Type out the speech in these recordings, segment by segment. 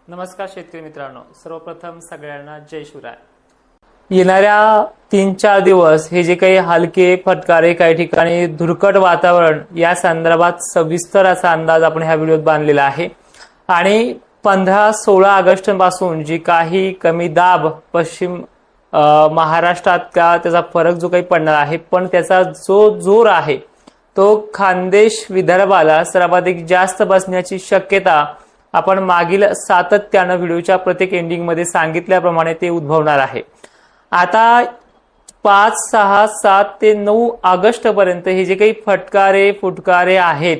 नमस्कार शेतकरी मित्रांनो, सर्वप्रथम सगळ्यांना जय शिवराय। येणाऱ्या 3-4 दिवस हे जे काही हलके फटकारे, काही ठिकाणी धुरकट वातावरण या संदर्भात सविस्तर असा अंदाज आपण ह्या व्हिडिओत बांधलेला आहे। आणि 15-16 ऑगस्ट पासून जी काही कमी दाब पश्चिम महाराष्ट्रात त्याचा फरक जो काही पडणार आहे, पण त्याचा जो जोर आहे तो खानदेश विदर्भाला सर्वाधिक जास्त बसण्याची शक्यता आपण मागील सातत्याने व्हिडिओच्या प्रत्येक एंडिंग मध्ये सांगितल्याप्रमाणे ते उद्भवणार आहे। आता 5, 6, 7 ते 9 ऑगस्ट पर्यंत हे जे काही फुटकारे आहेत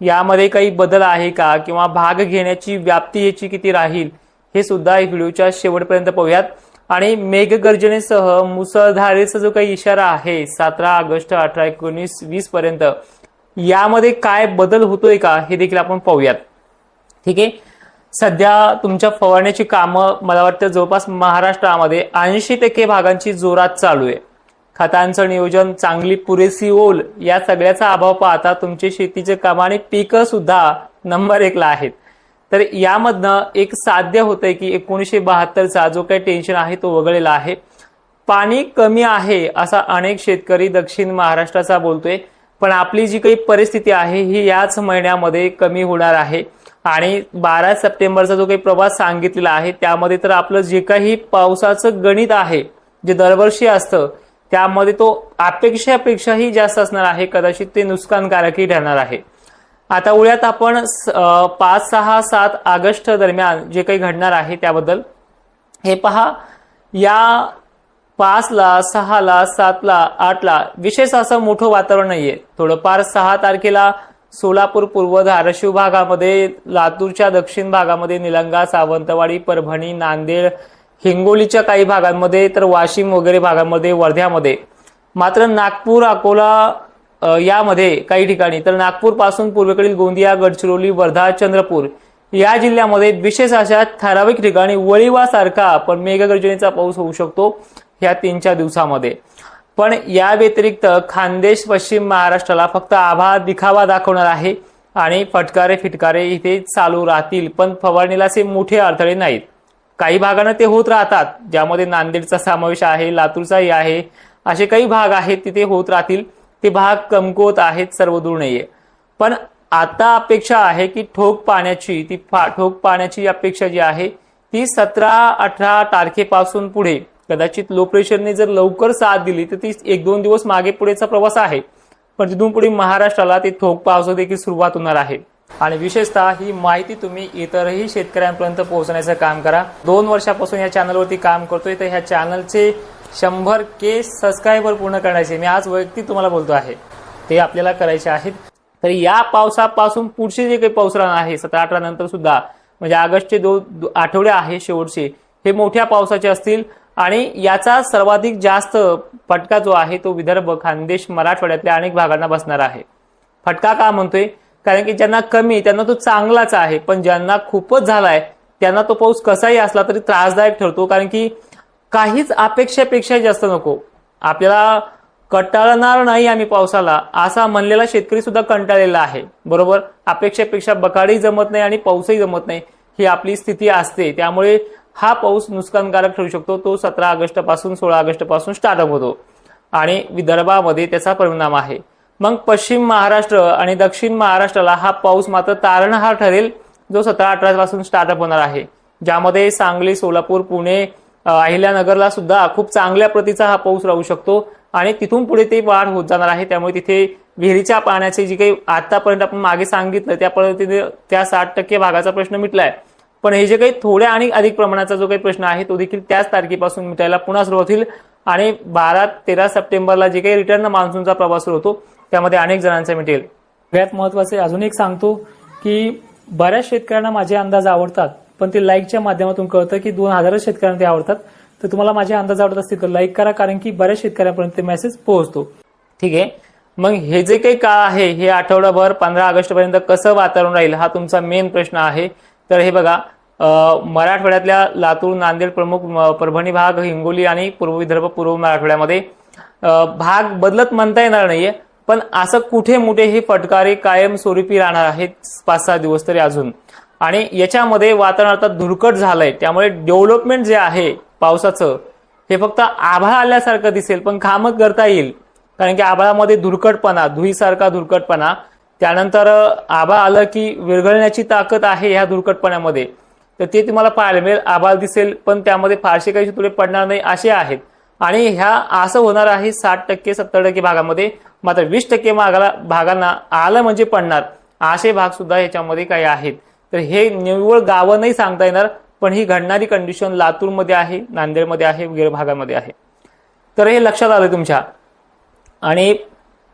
यामध्ये काही बदल आहे का किंवा भाग घेण्याची व्याप्ती याची किती राहील हे सुद्धा व्हिडिओच्या शेवटपर्यंत पाहूयात। आणि मेघगर्जनेसह मुसळधारेचा जो काही इशारा आहे 17 ऑगस्ट, 18, 19, 20 पर्यंत यामध्ये काय बदल होतोय का हे देखील आपण पाहूयात। ठीक आहे, सध्या तुमच्या फवारण्याची कामं मला वाटतं जवळपास महाराष्ट्रामध्ये 80% भागांची जोरात चालू आहे। खतांचं नियोजन, चांगली पुरेशी ओल या सगळ्याचा अभाव पाहता तुमचे शेतीचे काम आणि पीक सुद्धा नंबर 1 ला आहेत। तर यामधनं एक साध्य होतंय की 1972चा जो काही टेन्शन आहे तो वगळलेला आहे। पाणी कमी आहे असा अनेक शेतकरी दक्षिण महाराष्ट्राचा बोलतोय, पण आपली जी काही परिस्थिती आहे ही याच महिन्यामध्ये कमी होणार आहे। आणि 12 सप्टेंबरचा जो काही प्रवास सांगितलेला आहे त्यामध्ये तर आपलं जे काही पावसाचं गणित आहे जे दरवर्षी असतं त्यामध्ये तो अपेक्षापेक्षाही जास्त असणार आहे, कदाचित ते नुकसानकारकही ठरणार आहे। आता उद्यात आपण 5, 6, 7 ऑगस्ट दरम्यान जे काही घडणार आहे त्याबद्दल हे पहा। या 5 ला, 6 ला, 7 ला, 8 ला विशेष असं मोठं वातावरण नाहीये। थोडंफार 6 तारखेला सोलापूर पूर्व धाराशिव भागामध्ये, लातूरच्या दक्षिण भागामध्ये, निलंगा, सावंतवाडी, परभणी, नांदेड, हिंगोलीच्या काही भागांमध्ये, तर वाशिम वगैरे भागांमध्ये, वर्ध्यामध्ये। मात्र नागपूर, अकोला यामध्ये काही ठिकाणी, तर नागपूर पासून पूर्वेकडील गोंदिया, गडचिरोली, वर्धा, चंद्रपूर या जिल्ह्यामध्ये विशेष अशा ठराविक ठिकाणी वळीवासारखा पण मेघगर्जनेचा पाऊस होऊ शकतो या 3-4 दिवसामध्ये। पण या व्यतिरिक्त खानदेश पश्चिम महाराष्ट्राला फक्त आभाळ दिखावा दाखवणार आहे आणि फटकारे इथे चालू राहतील, पण फवारणीला असे मोठे अडथळे नाहीत। काही भागांना ते होत राहतात, ज्यामध्ये नांदेडचा समावेश आहे, लातूरचाही आहे, असे काही भाग आहेत तिथे होत राहतील। ते भाग कमकुवत आहेत, सर्व दूर नाहीये। पण आता अपेक्षा आहे की ठोक पाण्याची अपेक्षा जी आहे ती 17-18 तारखेपासून पुढे कदाचित लो प्रेशरने जर लवकर साथ दिली तर ती 1-2 दिवस मागे पुढेचा प्रवास आहे, पण तिथून पुढे महाराष्ट्राला ते ठोक पावसाची देखील सुरुवात होणार आहे। आणि विशेषतः ही माहिती तुम्ही इतरही शेतकऱ्यांपर्यंत पोहोचण्याचं काम करा। 2 वर्षापासून या चॅनलवरती काम करतोय, तर ह्या चॅनलचे 100K सबस्क्रायबर पूर्ण करण्याचे मी आज वैयक्तिक तुम्हाला बोलतो आहे, ते आपल्याला करायचे आहेत। तर या पावसापासून पुढचे जे काही पाऊस राहणार आहे 17-18 नंतर सुद्धा, म्हणजे ऑगस्टचे 2 आठवडे आहे शेवटचे, हे मोठ्या पावसाचे असतील। आणि याचा सर्वाधिक जास्त फटका जो आहे तो विदर्भ, खानदेश, मराठवाड्यातल्या अनेक भागांना बसणार आहे। फटका का म्हणतोय? कारण की ज्यांना कमी त्यांना तो चांगलाच आहे, पण ज्यांना खूपच झालाय त्यांना तो पाऊस कसाही असला तरी त्रासदायक ठरतो। कारण की काहीच अपेक्षापेक्षा जास्त नको, आपल्याला कंटाळणार नाही आम्ही पावसाला असा म्हणलेला शेतकरी सुद्धा कंटाळलेला आहे, बरोबर। अपेक्षापेक्षा बकाडही जमत नाही आणि पाऊसही जमत नाही, ही आपली स्थिती असते। त्यामुळे हा पाऊस नुकसानकारक ठरू शकतो। तो 17 ऑगस्ट पासून 16 ऑगस्ट पासून स्टार्टअप होतो आणि विदर्भामध्ये त्याचा परिणाम आहे। मग पश्चिम महाराष्ट्र आणि दक्षिण महाराष्ट्राला हा पाऊस मात्र तारणहार ठरेल, जो 17-18 पासून स्टार्टअप होणार आहे, ज्यामध्ये सांगली, सोलापूर, पुणे, अहिल्यानगरला सुद्धा खूप चांगल्या प्रतीचा हा पाऊस राहू शकतो आणि तिथून पुढे ते वाढ होत जाणार आहे। त्यामुळे तिथे विहिरीच्या पाण्याचे जी काही आतापर्यंत आपण मागे सांगितलं त्या पद्धतीने त्या 60% भागाचा प्रश्न मिटलाय, पण हे जे काही थोड्या आणि अधिक प्रमाणाचा जो काही प्रश्न आहे तो देखील त्याच तारखेपासून मिटायला पुन्हा सुरुवात होईल। आणि 12-13 सप्टेंबरला जे काही रिटर्न मान्सूनचा प्रवास सुरू होतो त्यामध्ये अनेक जणांचा मिटेल। सगळ्यात महत्त्वाचे अजून एक सांगतो की बऱ्याच शेतकऱ्यांना माझे अंदाज आवडतात, पण ते लाईकच्या माध्यमातून कळतं की 2000 शेतकऱ्यांना ते आवडतात। तर तुम्हाला माझे अंदाज आवडत असतील तर लाईक करा, कारण की बऱ्याच शेतकऱ्यांपर्यंत ते मेसेज पोहोचतो। ठीक आहे, मग हे जे काही काळ आहे हे आठवडाभर 15 ऑगस्ट पर्यंत कसं वातावरण राहील हा तुमचा मेन प्रश्न आहे। तर हे बघा, मराठवाड्यातल्या लातूर, नांदेड प्रमुख, परभणी भाग, हिंगोली आणि पूर्व विदर्भ, पूर्व मराठवाड्यामध्ये भाग बदलत म्हणता येणार नाहीये, पण असं कुठे मोठे हे फटकारे कायम स्वरूपी राहणार आहेत 5-6 दिवस तरी अजून। आणि याच्यामध्ये वातावरण आता धुरकट झालंय, त्यामुळे डेव्हलपमेंट जे आहे पावसाचं हे फक्त आभाळ आल्यासारखं दिसेल पण कामच करता येईल, कारण की आभाळामध्ये धुरकटपणा, धुईसारखा धुरकटपणा, त्यानंतर आभाळ आलं की विरघळण्याची ताकद आहे ह्या धुरकटपणामध्ये, तर ते तुम्हाला पाहायला मिळेल. आभाळ दिसेल पण त्यामध्ये फारसे काही तुळे पडणार नाही असे आहेत. आणि ह्या असं होणार आहे 60% 70% भागामध्ये, मात्र 20% भागांना आलं म्हणजे पडणार असे भाग सुद्धा ह्याच्यामध्ये काही आहेत. तर हे निव्वळ गावं नाही सांगता येणार, पण ही घडणारी कंडिशन लातूरमध्ये आहे, नांदेडमध्ये आहे, वगैरे भागामध्ये आहे. तर हे लक्षात आलं तुमच्या. आणि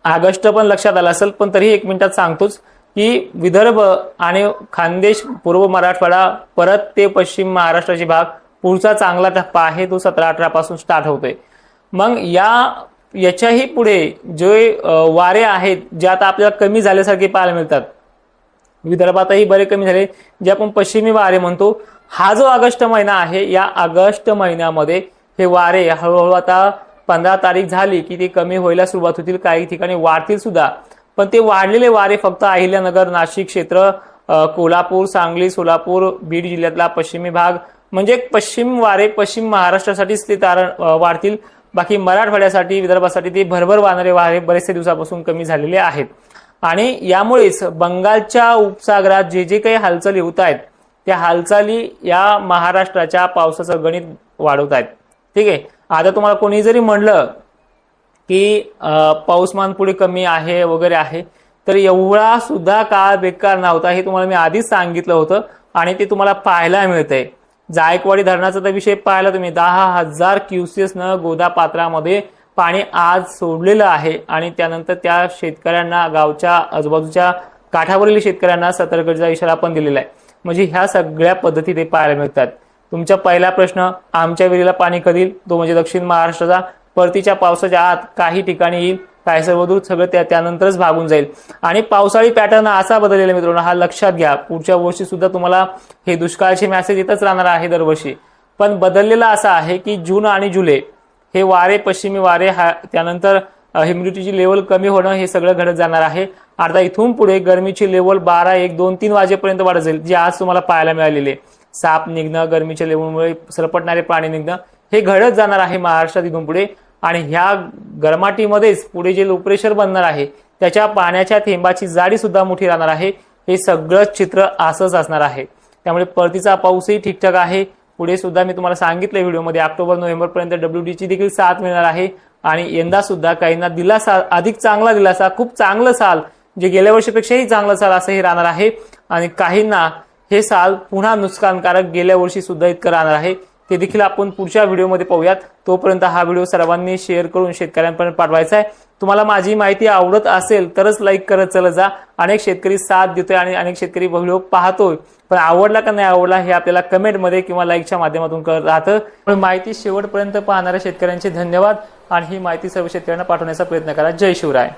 ऑगस्ट पण लक्षात आलं असेल, पण तरी 1 मिनिटात सांगतोच की विदर्भ आणि खानदेश, पूर्व मराठवाडा, परत ते पश्चिम महाराष्ट्राचे भाग, पुढचा चांगला टप्पा आहे तो 17-18 पासून स्टार्ट होतोय. मग याच्याही पुढे जे वारे आहेत जे आता आपल्याला कमी झाल्यासारखे पाहायला मिळतात, विदर्भातही बरे कमी झाले, जे आपण पश्चिमी वारे म्हणतो, हा जो ऑगस्ट महिना आहे या ऑगस्ट महिन्यामध्ये हे वारे हळूहळू आता 15 तारीख झाली की ते कमी व्हायला सुरुवात होतील, काही ठिकाणी वाढतील सुद्धा. पण ते वाढलेले वारे फक्त अहिल्यानगर, नाशिक क्षेत्र, कोल्हापूर, सांगली, सोलापूर, बीड जिल्ह्यातला पश्चिमी भाग, म्हणजे पश्चिम वारे पश्चिम महाराष्ट्रासाठीच ते वाढतील. बाकी मराठवाड्यासाठी, विदर्भासाठी ते भरभर वाहणारे वारे बरेचसे दिवसापासून कमी झालेले आहेत. आणि यामुळेच बंगालच्या उपसागरात जे जे काही हालचाली होत आहेत त्या हालचाली या महाराष्ट्राच्या पावसाचं गणित वाढवत आहेत. ठीक आहे. आता तुम्हाला कोणी जरी म्हणलं की पाऊसमान पुढे कमी आहे वगैरे आहे, तर एवढा सुद्धा काळ बेकार नव्हता, हे तुम्हाला मी आधीच सांगितलं होतं आणि ते तुम्हाला पाहायला मिळतंय. जायकवाडी धरणाचा तर विषय पाहिला तुम्ही, 10,000 क्युसेसनं गोदा पात्रामध्ये पाणी आज सोडलेलं आहे. आणि त्यानंतर त्या शेतकऱ्यांना, गावच्या आजूबाजूच्या काठावरील शेतकऱ्यांना सतर्कतेचा इशारा पण दिलेला आहे. म्हणजे ह्या सगळ्या पद्धती ते पाहायला मिळतात. तुमचा पहिला प्रश्न, आमच्या विहिरीला पाणी कधी येईल, तो म्हणजे दक्षिण महाराष्ट्राचा. परतीच्या पावसाच्या आत काही ठिकाणी येईल, काय सर्वदूर सगळं त्यानंतरच भागून जाईल. आणि पावसाळी पॅटर्न असा बदललेला मित्रांनो, हा लक्षात घ्या. पुढच्या वर्षी सुद्धा तुम्हाला हे दुष्काळाचे मेसेज येतच राहणार आहे दरवर्षी, पण बदललेला असा आहे की जून आणि जुलै हे वारे, पश्चिमी वारे, त्यानंतर ह्युमिडिटीची लेवल कमी होणं, हे सगळं घडत जाणार आहे. आता इथून पुढे गरमीची लेवल 12, 1, 2, 3 वाजेपर्यंत वाढत जाईल, जे आज तुम्हाला पाहायला मिळालेले. साप निघणं, गरमीच्या लेवलमुळे सरपटणारे प्राणी निघणं, हे घडत जाणार आहे महाराष्ट्रात इथून पुढे. आणि ह्या गरमाटीमध्येच पुढे जे लो प्रेशर बनणार आहे त्याच्या पाण्याच्या थेंबाची जाडी सुद्धा मोठी राहणार आहे. हे सगळं चित्र असंच असणार आहे. त्यामुळे परतीचा पाऊसही ठीकठाक आहे. पुढे सुद्धा मी तुम्हाला सांगितलं व्हिडिओमध्ये, ऑक्टोबर नोव्हेंबर पर्यंत WD ची देखील साथ मिळणार आहे. आणि यंदा सुद्धा काहींना दिलासा, अधिक चांगला दिलासा, खूप चांगलं साल, जे गेल्या वर्षीपेक्षाही चांगलं साल असंही राहणार आहे. आणि काहींना हे साल पुन्हा नुकसानकारक गेल्या वर्षी सुद्धा इतकं राहणार आहे. ते देखील आपण पुढच्या व्हिडिओमध्ये पाहूयात. तोपर्यंत हा व्हिडिओ सर्वांनी शेअर करून शेतकऱ्यांपर्यंत पाठवायचा आहे. तुम्हाला माझी माहिती आवडत असेल तरच लाईक करत चला जा. अनेक शेतकरी साथ देतोय आणि अनेक शेतकरी व्हिडिओ पाहतोय, पण आवडला का नाही आवडला हे आपल्याला कमेंटमध्ये किंवा लाईकच्या माध्यमातून कळत राहतं. माहिती शेवटपर्यंत पाहणाऱ्या शेतकऱ्यांचे धन्यवाद. आणि ही माहिती सर्व शेतकऱ्यांना पाठवण्याचा प्रयत्न करा. जय शिवराय.